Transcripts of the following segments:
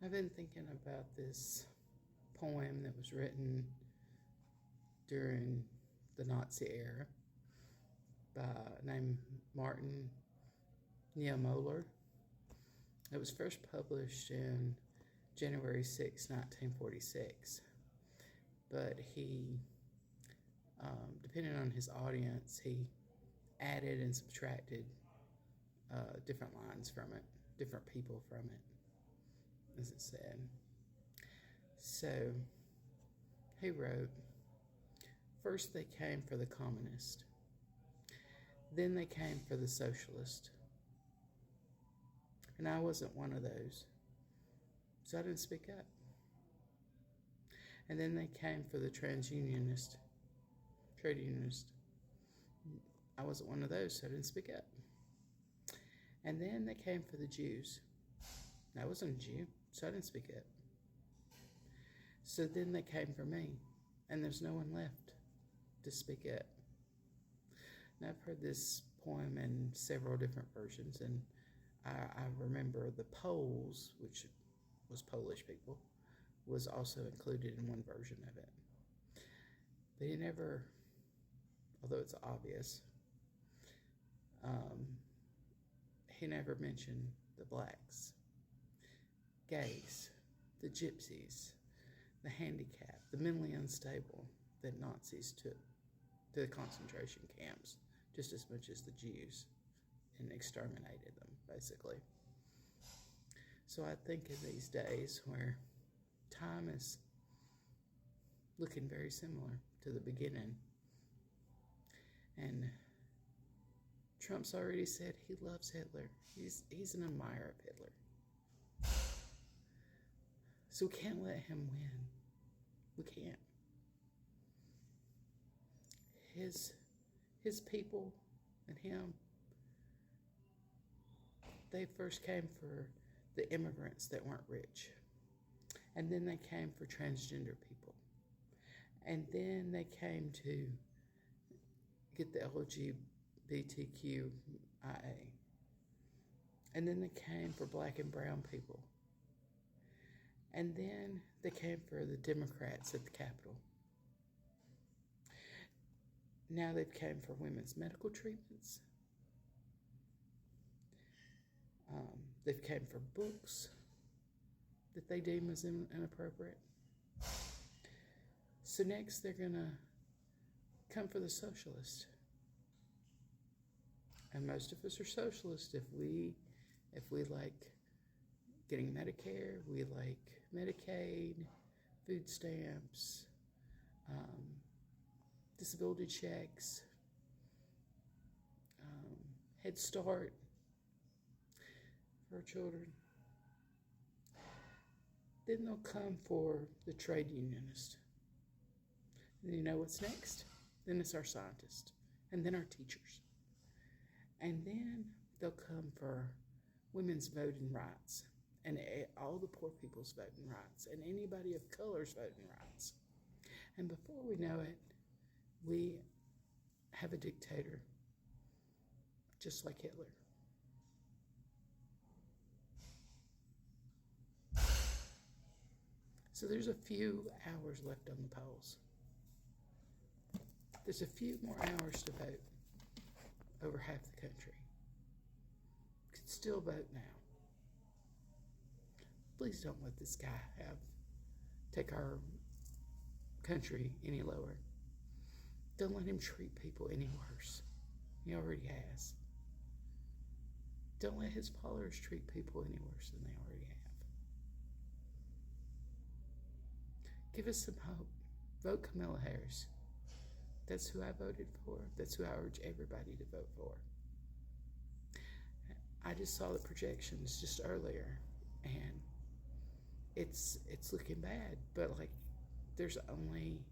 I've been thinking about this poem that was written during the Nazi era by named Martin Niemöller. It was first published in January 6, 1946, but he, depending on his audience, he added and subtracted different lines from it, different people from it, as it said. So he wrote, first they came for the communist, then they came for the socialist. And I wasn't one of those, so I didn't speak up. And then they came for the trade unionist. I wasn't one of those, so I didn't speak up. And then they came for the Jews. I wasn't a Jew, so I didn't speak up. So then they came for me, and there's no one left to speak up. Now, I've heard this poem in several different versions, and I remember the Poles, which was Polish people, was also included in one version of it. But he never, although it's obvious, he never mentioned the blacks, gays, the gypsies, the handicapped, the mentally unstable that Nazis took to the concentration camps just as much as the Jews and exterminated them, basically. So I think in these days where time is looking very similar to the beginning, and Trump's already said he loves Hitler. He's an admirer of Hitler. So we can't let him win. We can't. His people and him, they first came for the immigrants that weren't rich. And then they came for transgender people. And then they came to get the LGBTQIA. And then they came for black and brown people. And then they came for the Democrats at the Capitol. Now they've came for women's medical treatments. They've came for books that they deem as inappropriate. So next they're gonna come for the socialist. And most of us are socialists if we like getting Medicare, we like Medicaid, food stamps, disability checks, Head Start for our children. Then they'll come for the trade unionist. And you know what's next? Then it's our scientists, and then our teachers. And then they'll come for women's voting rights, and all the poor people's voting rights, and anybody of color's voting rights. And before we know it, we have a dictator, just like Hitler. So there's a few hours left on the polls. There's a few more hours to vote. Over half the country could still vote now. Please don't let this guy take our country any lower. Don't let him treat people any worse. He already has. Don't let his followers treat people any worse than they already have. Give us some hope. Vote Kamala Harris. That's who I voted for. That's who I urge everybody to vote for. I just saw the projections just earlier, and it's looking bad. But like, there's only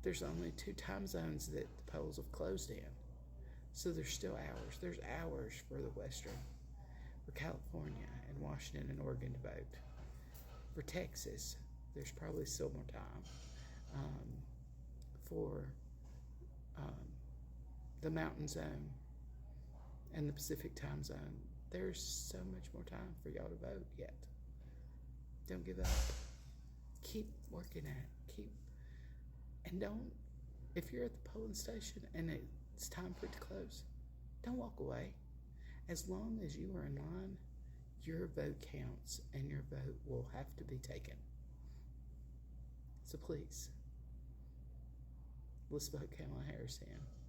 2 time zones that the polls have closed in, so there's still hours. There's hours for the Western, for California and Washington and Oregon to vote. For Texas, there's probably still more time. For the Mountain Zone and the Pacific Time Zone, there's so much more time for y'all to vote yet. Don't give up. Keep working at it. And don't, if you're at the polling station and it's time for it to close, don't walk away. As long as you are in line, your vote counts and your vote will have to be taken. So please, let's vote Kamala Harris in.